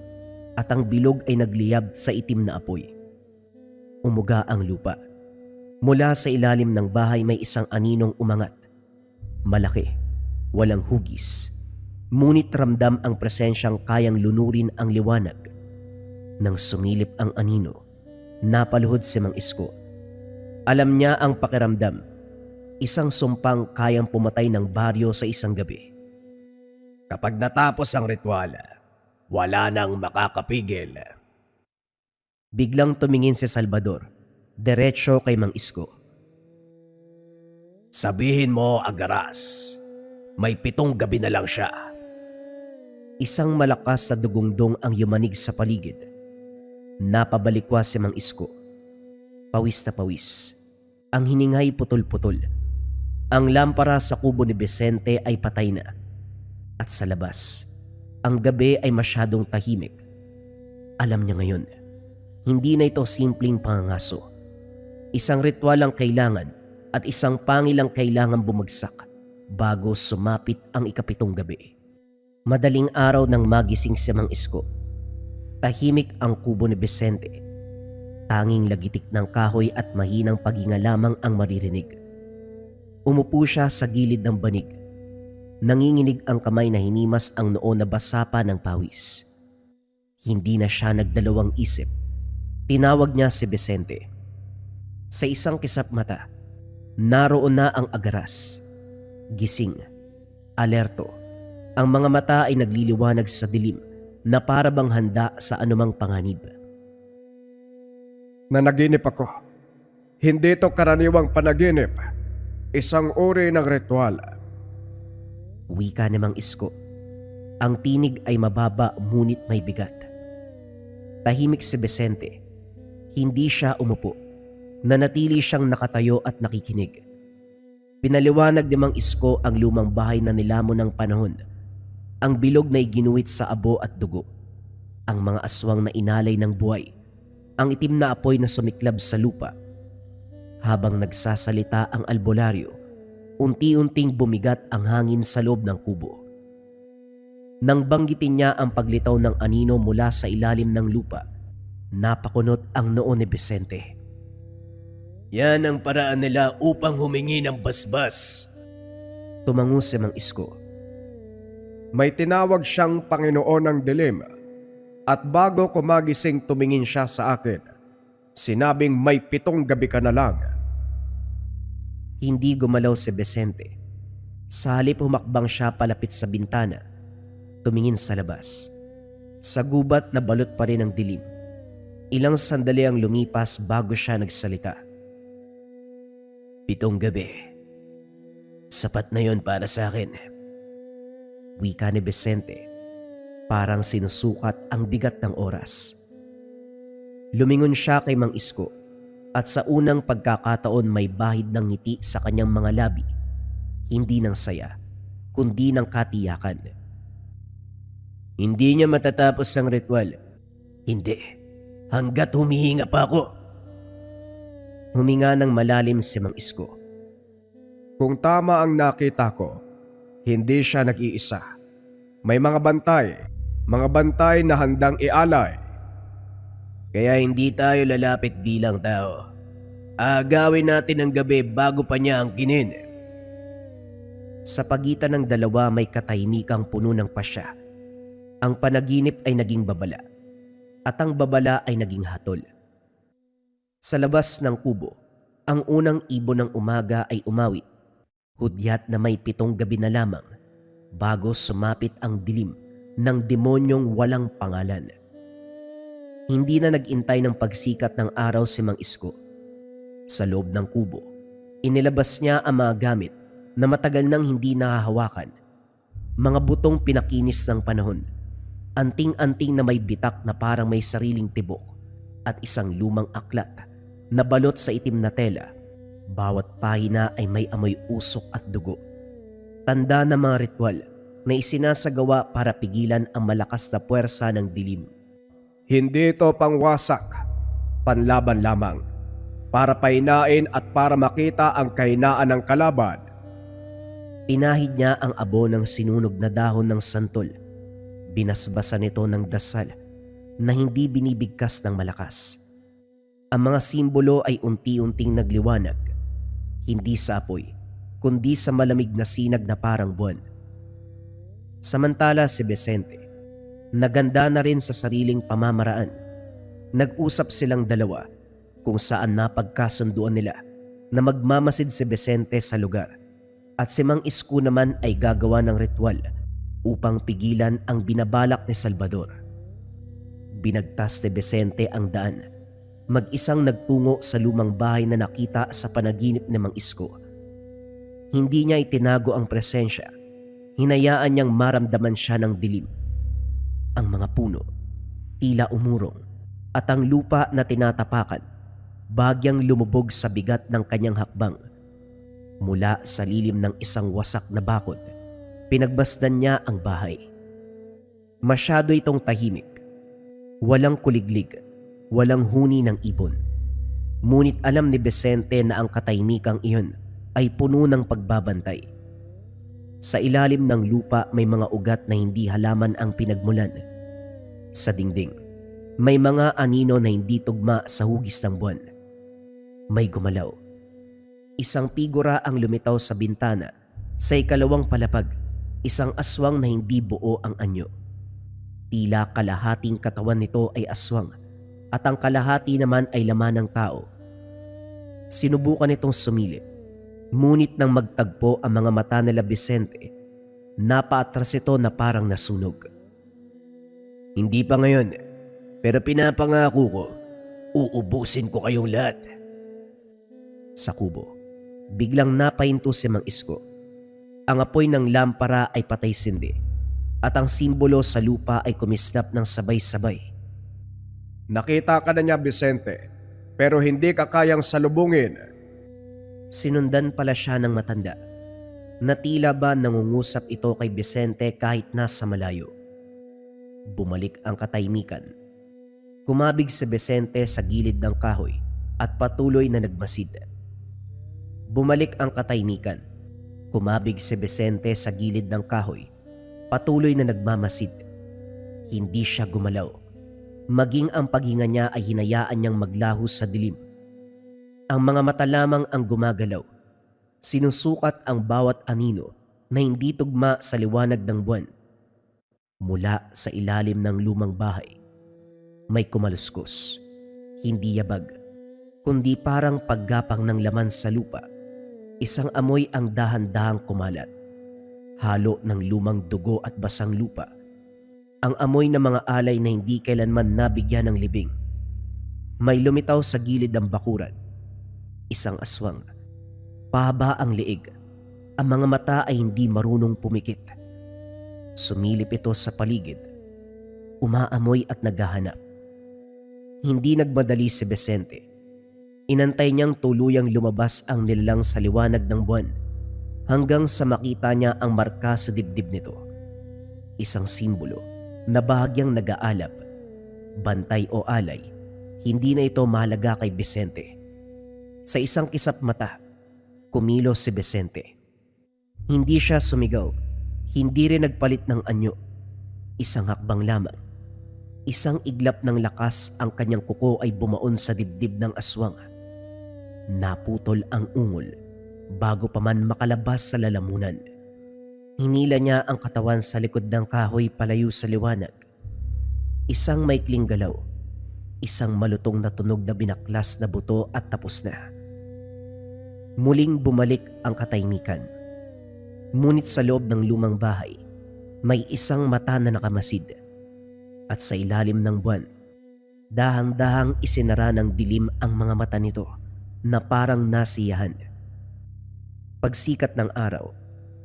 at ang bilog ay nagliyab sa itim na apoy. Umuga ang lupa. Mula sa ilalim ng bahay may isang aninong umangat. Malaki, walang hugis, ngunit ramdam ang presensyang kayang lunurin ang liwanag. Nang sumilip ang anino, napaluhod si Mang Isko. Alam niya ang pakiramdam, isang sumpang kayang pumatay ng baryo sa isang gabi. Kapag natapos ang ritual, wala nang makakapigil. Biglang tumingin si Salvador, diretso kay Mang Isko. Sabihin mo, Agaras, may 7 gabi na lang siya. Isang malakas na dugongdong ang yumanig sa paligid. Napabalikwa si Mang Isko. Pawis na pawis. Ang hiningay putol-putol. Ang lampara sa kubo ni Vicente ay patay na. At sa labas, ang gabi ay masyadong tahimik. Alam niya ngayon, hindi na ito simpleng pangangaso. Isang ritual ang kailangan at isang pangil ang kailangan bumagsak bago sumapit ang ika-7 gabi. Madaling araw nang magising si Mang Isko. Tahimik ang kubo ni Vicente. Tanging lagitik ng kahoy at mahinang paghinga lamang ang maririnig. Umupo siya sa gilid ng banig. Nanginginig ang kamay na hinimas ang noo na basa pa ng pawis. Hindi na siya nagdalawang isip. Tinawag niya si Vicente. Sa isang kisap mata, naroon na ang Agaras. Gising, alerto. Ang mga mata ay nagliliwanag sa dilim na para bang handa sa anumang panganib. Nanaginip ako. Hindi ito karaniwang panaginip. Isang uri ng ritual. Wika ni Mang Isko. Ang tinig ay mababa ngunit may bigat. Tahimik si Vicente. Hindi siya umupo. Nanatili siyang nakatayo at nakikinig. Pinaliwanag ni Mang Isko ang lumang bahay na nilamon ng panahon. Ang bilog na iginuwit sa abo at dugo. Ang mga aswang na inalay ng buhay. Ang itim na apoy na sumiklab sa lupa. Habang nagsasalita ang albularyo, unti-unting bumigat ang hangin sa loob ng kubo. Nang banggitin niya ang paglitaw ng anino mula sa ilalim ng lupa, napakunot ang noo ni Vicente. Yan ang paraan nila upang humingi ng basbas. Tumango si Mang Isko. May tinawag siyang Panginoon ng Dilim at bago ko magising tumingin siya sa akin. Sinabing may 7 gabi ka na lang. Hindi gumalaw si Vicente. Sa halip humakbang siya palapit sa bintana. Tumingin sa labas. Sa gubat na balot pa rin ang dilim. Ilang sandali ang lumipas bago siya nagsalita. 7 gabi. Sapat na yon para sa akin. Wika ni Vicente. Parang sinusukat ang bigat ng oras. Lumingon siya kay Mang Isko at sa unang pagkakataon may bahid ng ngiti sa kanyang mga labi, hindi ng saya, kundi ng katiyakan. Hindi niya matatapos ang ritual. Hindi, hanggat humihinga pa ako. Huminga ng malalim si Mang Isko. Kung tama ang nakita ko, hindi siya nag-iisa. May mga bantay na handang ialay. Kaya hindi tayo lalapit bilang tao. Agawin natin ang gabi bago pa niya angkinin. Sa pagitan ng dalawa may katahimikang puno ng pasya. Ang panaginip ay naging babala at ang babala ay naging hatol. Sa labas ng kubo, ang unang ibon ng umaga ay umawit, hudyat na may 7 gabi na lamang bago sumapit ang dilim ng demonyong walang pangalan. Hindi na nag-intay ng pagsikat ng araw si Mang Isko. Sa loob ng kubo, inilabas niya ang mga gamit na matagal nang hindi nahahawakan. Mga butong pinakinis ng panahon, anting-anting na may bitak na parang may sariling tibok at isang lumang aklat na balot sa itim na tela. Bawat pahina ay may amoy usok at dugo. Tanda ng mga ritual na isinasagawa para pigilan ang malakas na puwersa ng dilim. Hindi ito pangwasak, panlaban lamang, para painain at para makita ang kahinaan ng kalaban. Pinahid niya ang abo ng sinunog na dahon ng santol. Binasbasan nito ng dasal na hindi binibigkas ng malakas. Ang mga simbolo ay unti-unting nagliwanag, hindi sa apoy, kundi sa malamig na sinag na parang buwan. Samantala si Vicente, naganda na rin sa sariling pamamaraan. Nag-usap silang dalawa kung saan napagkasunduan nila na magmamasid si Vicente sa lugar at si Mang Isko naman ay gagawa ng ritual upang pigilan ang binabalak ni Salvador. Binagtas ni Vicente ang daan, mag-isang nagtungo sa lumang bahay na nakita sa panaginip ni Mang Isko. Hindi niya itinago ang presensya, hinayaan niyang maramdaman siya ng dilim. Ang mga puno, tila umurong, at ang lupa na tinatapakan, bagyang lumubog sa bigat ng kanyang hakbang. Mula sa lilim ng isang wasak na bakod, pinagbasdan niya ang bahay. Masyado itong tahimik. Walang kuliglig, walang huni ng ibon. Ngunit alam ni Vicente na ang katahimikang iyon ay puno ng pagbabantay. Sa ilalim ng lupa may mga ugat na hindi halaman ang pinagmulan. Sa dingding, may mga anino na hindi tugma sa hugis ng buwan. May gumalaw. Isang figura ang lumitaw sa bintana. Sa ikalawang palapag, isang aswang na hindi buo ang anyo. Tila kalahating katawan nito ay aswang at ang kalahati naman ay laman ng tao. Sinubukan itong sumilip. Ngunit nang magtagpo ang mga mata nila Vicente, napaatras ito na parang nasunog. Hindi pa ngayon, pero pinapangako ko, uubusin ko kayong lahat. Sa kubo, biglang napahinto si Mang Isko. Ang apoy ng lampara ay patay sindi at ang simbolo sa lupa ay kumislap ng sabay-sabay. Nakita ka na niya, Vicente, pero hindi ka kayang salubungin. Sinundan pala siya ng matanda na tila ba nangungusap ito kay Vicente kahit nasa malayo. Bumalik ang katahimikan. Kumabig si Vicente sa gilid ng kahoy at patuloy na nagmasid. Bumalik ang katahimikan. Kumabig si Vicente sa gilid ng kahoy, patuloy na nagmamasid. Hindi siya gumalaw. Maging ang paghinga niya ay hinayaan niyang maglaho sa dilim. Ang mga mata lamang ang gumagalaw. Sinusukat ang bawat anino na hindi tugma sa liwanag ng buwan. Mula sa ilalim ng lumang bahay, may kumaluskos. Hindi yabag, kundi parang paggapang ng laman sa lupa. Isang amoy ang dahan-dahang kumalat. Halo ng lumang dugo at basang lupa. Ang amoy ng mga alay na hindi kailanman nabigyan ng libing. May lumitaw sa gilid ng bakuran. Isang aswang. Pahaba ang liig. Ang mga mata ay hindi marunong pumikit. Sumilip ito sa paligid. Umaamoy at naghahanap. Hindi nagmadali si Vicente. Inantay niyang tuluyang lumabas ang nilalang sa liwanag ng buwan hanggang sa makita niya ang marka sa dibdib nito. Isang simbolo na bahagyang nag-aalab, bantay o alay. Hindi na ito mahalaga kay Vicente. Sa isang kisap mata, kumilos si Vicente. Hindi siya sumigaw, hindi rin nagpalit ng anyo. Isang hakbang lamang. Isang iglap ng lakas ang kanyang kuko ay bumaon sa dibdib ng aswang. Naputol ang ungol bago pa man makalabas sa lalamunan. Hinila niya ang katawan sa likod ng kahoy palayo sa liwanag. Isang maikling galaw, isang malutong na tunog na binaklas na buto at tapos na. Muling bumalik ang katahimikan. Ngunit sa loob ng lumang bahay, may isang mata na nakamasid. At sa ilalim ng buwan, dahang-dahang isinara ng dilim ang mga mata nito na parang nasiyahan. Pagsikat ng araw,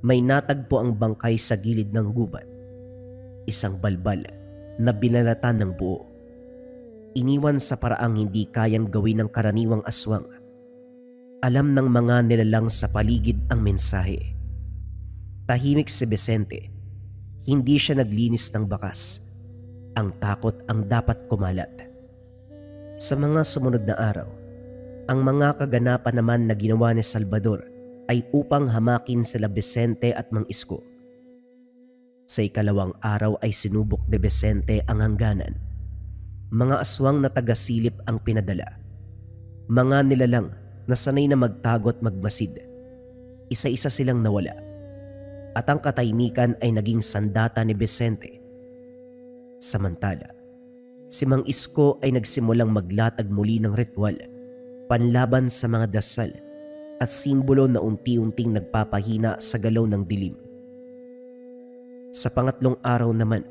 may natagpo ang bangkay sa gilid ng gubat. Isang balbal na binalatan ng buo. Iniwan sa paraang hindi kayang gawin ng karaniwang aswang. Alam ng mga nilalang sa paligid ang mensahe. Tahimik si Vicente. Hindi siya naglinis ng bakas. Ang takot ang dapat kumalat. Sa mga sumunod na araw, ang mga kaganapan naman na ginawa ni Salvador ay upang hamakin sila Vicente at Mang Isko. Sa ikalawang araw ay sinubok ni Vicente ang hangganan. Mga aswang na tagasilip ang pinadala. Mga nilalang na sanay na magtago at magmasid. Isa-isa silang nawala. At ang katahimikan ay naging sandata ni Vicente. Samantala, si Mang Isko ay nagsimulang maglatag muli ng ritual panlaban sa mga dasal at simbolo na unti-unting nagpapahina sa galaw ng dilim. Sa pangatlong araw naman,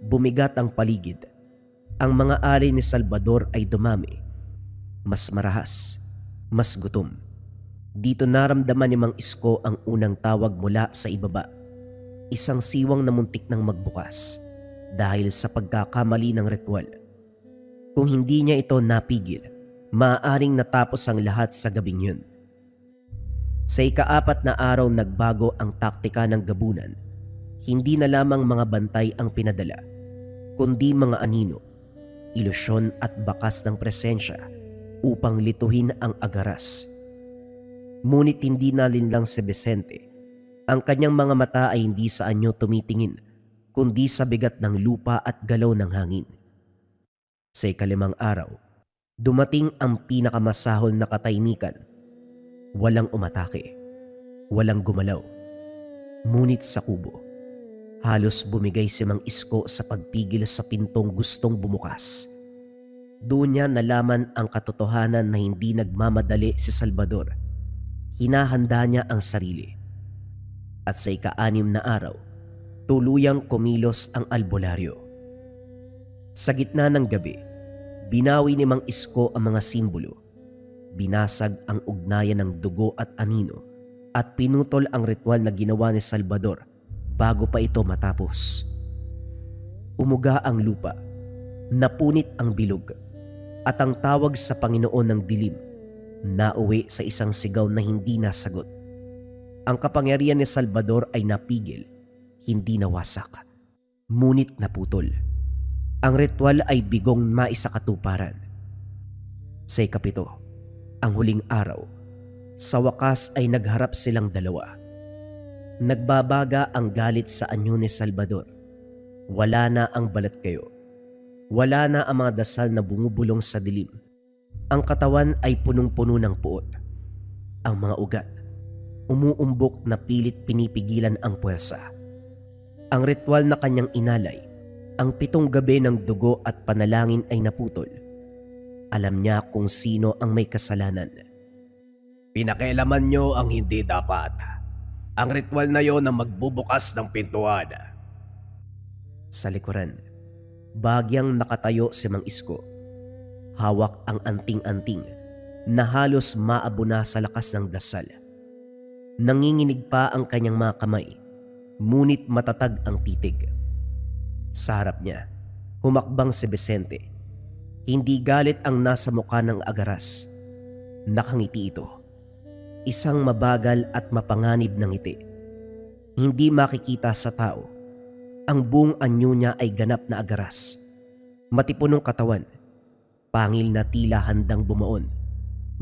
bumigat ang paligid. Ang mga alay ni Salvador ay dumami. Mas marahas, mas gutom. Dito naramdaman ni Mang Isko ang unang tawag mula sa ibaba. Isang siwang na muntik ng magbukas dahil sa pagkakamali ng ritual. Kung hindi niya ito napigil, maaaring natapos ang lahat sa gabing yun. Sa ika-4 na araw nagbago ang taktika ng gabunan. Hindi na lamang mga bantay ang pinadala, kundi mga anino, ilusyon at bakas ng presensya upang lituhin ang agaras. Ngunit hindi nalinlang si Vicente. Ang kanyang mga mata ay hindi sa anyo tumitingin, kundi sa bigat ng lupa at galaw ng hangin. Sa ika-5 araw, dumating ang pinakamasahol na katahimikan. Walang umatake, walang gumalaw. Ngunit sa kubo, halos bumigay si Mang Isko sa pagpigil sa pintong gustong bumukas. Doon niya nalaman ang katotohanan na hindi nagmamadali si Salvador. Hinahanda niya ang sarili. At sa ika-6 na araw, tuluyang kumilos ang albularyo. Sa gitna ng gabi, binawi ni Mang Isko ang mga simbolo. Binasag ang ugnayan ng dugo at anino at pinutol ang ritual na ginawa ni Salvador bago pa ito matapos. Umuga ang lupa, napunit ang bilog, at ang tawag sa Panginoon ng dilim nauwi sa isang sigaw na hindi nasagot. Ang kapangyarihan ni Salvador ay napigil, hindi nawasak, ngunit naputol. Ang ritual ay bigong maisakatuparan. Sa ika-7, ang huling araw, sa wakas ay nagharap silang dalawa. Nagbabaga ang galit sa anyo ni Salvador. Wala na ang balat kayo. Wala na ang mga dasal na bumubulong sa dilim. Ang katawan ay punong-puno ng puot. Ang mga ugat, umuumbok na pilit pinipigilan ang puwersa. Ang ritual na kanyang inalay, ang 7 gabi ng dugo at panalangin ay naputol. Alam niya kung sino ang may kasalanan. Pinakialaman nyo ang hindi dapat. Ang ritual na yon ang magbubukas ng pintuan. Sa likuran, bahagyang nakatayo si Mang Isko. Hawak ang anting-anting na halos maabuna sa lakas ng dasal. Nanginginig pa ang kanyang mga kamay, ngunit matatag ang titig. Sa harap niya, humakbang si Vicente. Hindi galit ang nasa mukha ng agaras. Nakangiti ito. Isang mabagal at mapanganib na ngiti. Hindi makikita sa tao. Ang buong anyo niya ay ganap na agaras. Matipunong katawan. Pangil na tila handang bumaon.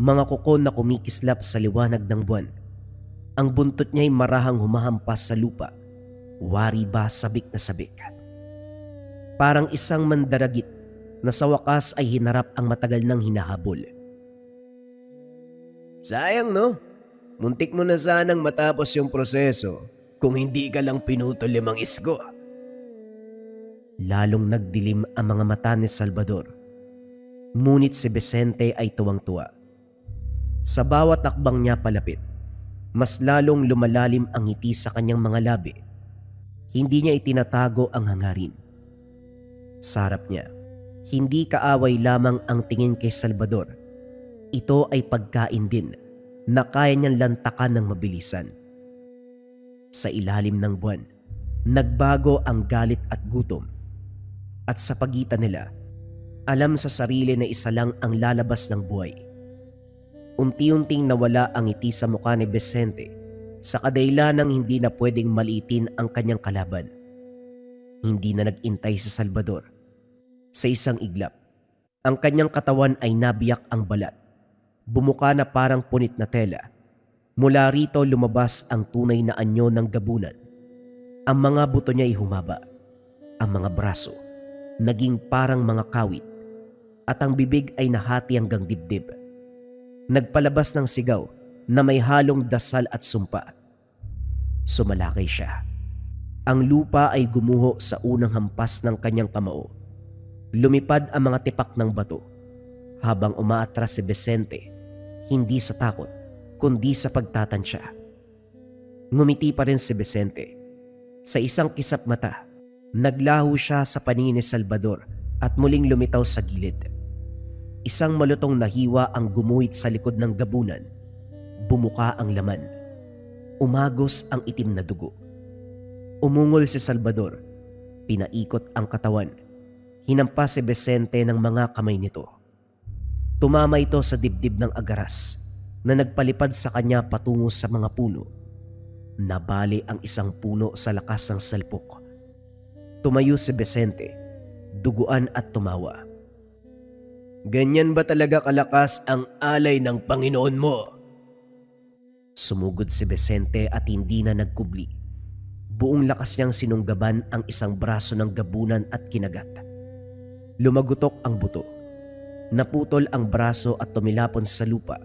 Mga kuko na kumikislap sa liwanag ng buwan. Ang buntot niya'y marahang humahampas sa lupa. Wari ba sabik na sabik. Parang isang mandaragit na sa wakas ay hinarap ang matagal nang hinahabol. Sayang no? Muntik mo na sanang matapos yung proseso kung hindi ka lang pinutol 5 isko. Lalong nagdilim ang mga mata ni Salvador. Ngunit si Vicente ay tuwang-tuwa. Sa bawat akbang niya palapit, mas lalong lumalalim ang ngiti sa kanyang mga labi. Hindi niya itinatago ang hangarin. Sa harap niya, hindi kaaway lamang ang tingin kay Salvador. Ito ay pagkain din na kaya niyang lantakan ng mabilisan. Sa ilalim ng buwan, nagbago ang galit at gutom. At sa pagitan nila, alam sa sarili na isa lang ang lalabas ng buhay. Unti-unting nawala ang ngiti sa mukha ni Vicente sa kadahilanang hindi na pwedeng maliitin ang kanyang kalaban. Hindi na nag-intay si Salvador. Sa isang iglap, ang kanyang katawan ay nabiyak ang balat. Bumuka na parang punit na tela. Mula rito lumabas ang tunay na anyo ng gabunan. Ang mga buto niya ay humaba. Ang mga braso, naging parang mga kawit. At ang bibig ay nahati hanggang dibdib. Nagpalabas ng sigaw na may halong dasal at sumpa. Sumalakay siya. Ang lupa ay gumuho sa unang hampas ng kanyang kamao. Lumipad ang mga tipak ng bato habang umaatras si Vicente, hindi sa takot kundi sa pagtatansya. Ngumiti pa rin si Vicente. Sa isang kisap mata, naglaho siya sa paningin ni Salvador at muling lumitaw sa gilid. Isang malutong na hiwa ang gumuhit sa likod ng gabunan. Bumuka ang laman. Umagos ang itim na dugo. Umungol si Salvador. Pinaikot ang katawan. Hinampas si Vicente ng mga kamay nito. Tumama ito sa dibdib ng agaras na nagpalipad sa kanya patungo sa mga puno. Nabali ang isang puno sa lakas ng salpok. Tumayo si Vicente, duguan at tumawa. Ganyan ba talaga kalakas ang alay ng Panginoon mo? Sumugod si Vicente at hindi na nagkubli. Buong lakas niyang sinunggaban ang isang braso ng gabunan at kinagat. Lumagutok ang buto. Naputol ang braso at tumilapon sa lupa.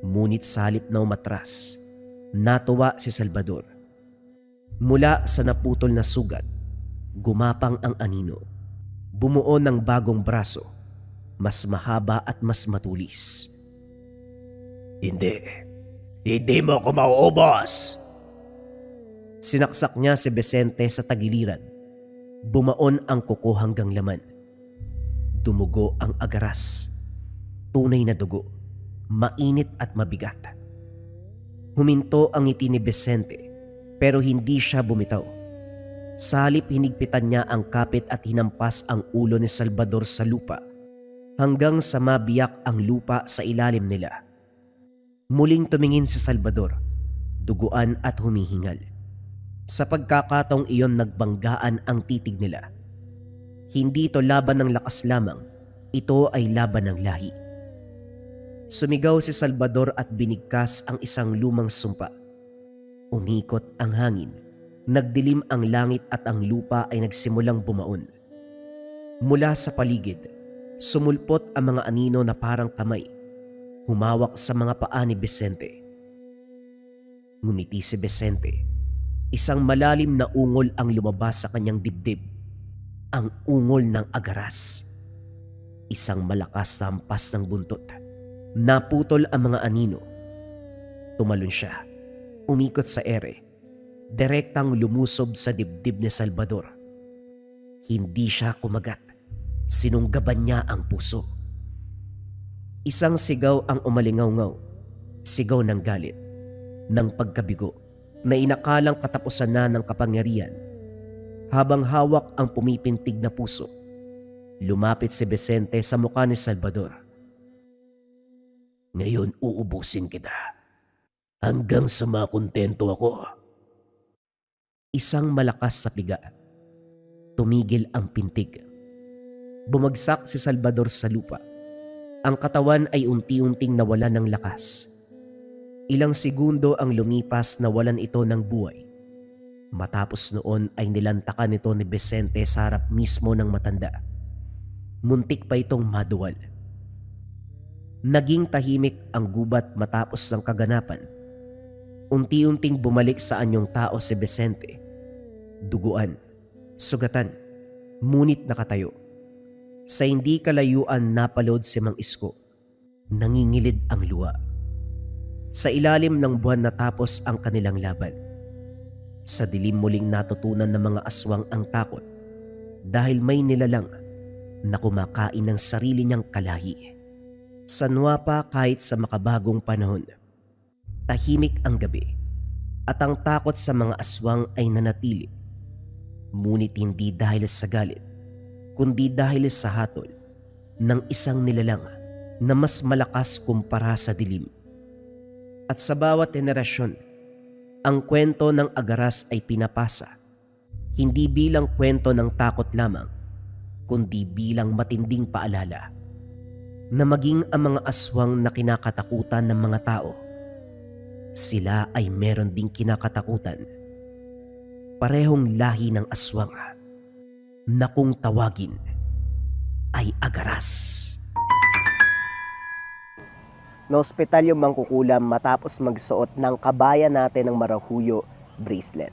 Ngunit sa halip na umatras, natuwa si Salvador. Mula sa naputol na sugat, gumapang ang anino. Bumuo ng bagong braso, mas mahaba at mas matulis. Hindi mo ko mauubos! Sinaksak niya si Vicente sa tagiliran. Bumaon ang kuko hanggang laman. Dumugo ang agaras. Tunay na dugo, mainit at mabigat. Huminto ang ngiti ni Vicente pero hindi siya bumitaw. Sa halip hinigpitan niya ang kapit at hinampas ang ulo ni Salvador sa lupa hanggang sa mabiyak ang lupa sa ilalim nila. Muling tumingin si Salvador, duguan at humihingal. Sa pagkakataong iyon nagbanggaan ang titig nila. Hindi ito laban ng lakas lamang, ito ay laban ng lahi. Sumigaw si Salvador at binigkas ang isang lumang sumpa. Umikot ang hangin, nagdilim ang langit at ang lupa ay nagsimulang bumaon. Mula sa paligid, sumulpot ang mga anino na parang kamay, humawak sa mga paa ni Vicente. Ngumiti si Vicente. Isang malalim na ungol ang lumabas sa kanyang dibdib. Ang ungol ng agaras. Isang malakas na hampas ng buntot. Naputol ang mga anino. Tumalon siya. Umikot sa ere. Direktang lumusob sa dibdib ni Salvador. Hindi siya kumagat. Sinunggaban niya ang puso. Isang sigaw ang umalingaw-ngaw. Sigaw ng galit, ng pagkabigo, na inakalang katapusan na ng kapangyarihan. Habang hawak ang pumipintig na puso, Lumapit si Vicente sa mukha ni Salvador. Ngayon uubusin kita. Hanggang sa makontento ako. Isang malakas na piga. Tumigil ang pintig. Bumagsak si Salvador sa lupa. Ang katawan ay unti-unting nawala ng lakas. Ilang segundo ang lumipas na walan ito ng buhay. Matapos noon ay nilantakan ito ni Vicente sa harap mismo ng matanda. Muntik pa itong maduwal. Naging tahimik ang gubat matapos ng kaganapan. Unti-unting bumalik sa anyong tao si Vicente. Duguan, sugatan, ngunit nakatayo. Sa hindi kalayuan napalod si Mang Isko. Nangingilid ang luha. Sa ilalim ng buwan natapos ang kanilang laban. Sa dilim muling natutunan ng mga aswang ang takot dahil may nilalang na kumakain ng sarili niyang kalahi. Sanwa pa kahit sa makabagong panahon. Tahimik ang gabi at ang takot sa mga aswang ay nanatili. Ngunit hindi dahil sa galit, kundi dahil sa hatol ng isang nilalang na mas malakas kumpara sa dilim. At sa bawat henerasyon, ang kwento ng Agaras ay pinapasa, hindi bilang kwento ng takot lamang, kundi bilang matinding paalala na maging ang mga aswang na kinakatakutan ng mga tao, sila ay meron ding kinakatakutan. Parehong lahi ng aswang na kung tawagin ay Agaras. Naospital yung mangkukulam matapos magsuot ng kabayan natin ng marahuyo bracelet.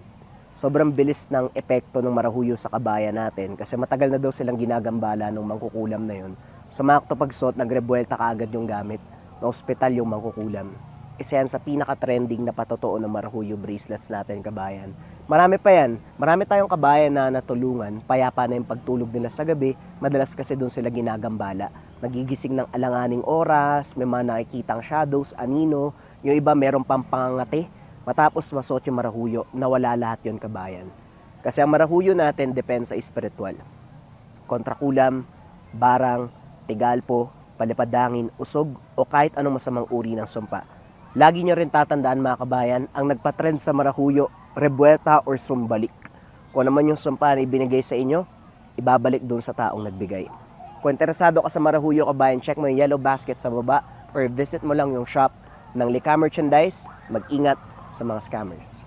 Sobrang bilis ng epekto ng marahuyo sa kabayan natin kasi matagal na daw silang ginagambala ng mangkukulam na yun. Sa mga pagsuot, nagrebuelta kaagad yung gamit. Naospital yung mangkukulam. Isa yan sa pinaka-trending na patotoo ng marahuyo bracelets natin, kabayan. Marami pa yan. Marami tayong kabayan na natulungan. Payapa na yung pagtulog nila sa gabi. Madalas kasi doon sila ginagambala. Nagigising ng alanganing oras, may mga nakikitang shadows, anino. Yung iba meron pang pangangati. Matapos masuot yung marahuyo, nawala lahat yon, kabayan. Kasi ang marahuyo natin depende sa espiritual. Kontrakulam, barang, tigalpo, palipadangin, usog, o kahit anong masamang uri ng sumpa. Lagi nyo rin tatandaan, mga kabayan, ang nagpatrend sa marahuyo, rebuelta or sumbalik. Kung naman yung sumpa na ibinigay sa inyo, ibabalik doon sa taong nagbigay. Kung interesado ka sa marahuyo, kabayan, check mo yung yellow basket sa baba or visit mo lang yung shop ng Lika Merchandise. Mag-ingat sa mga scammers.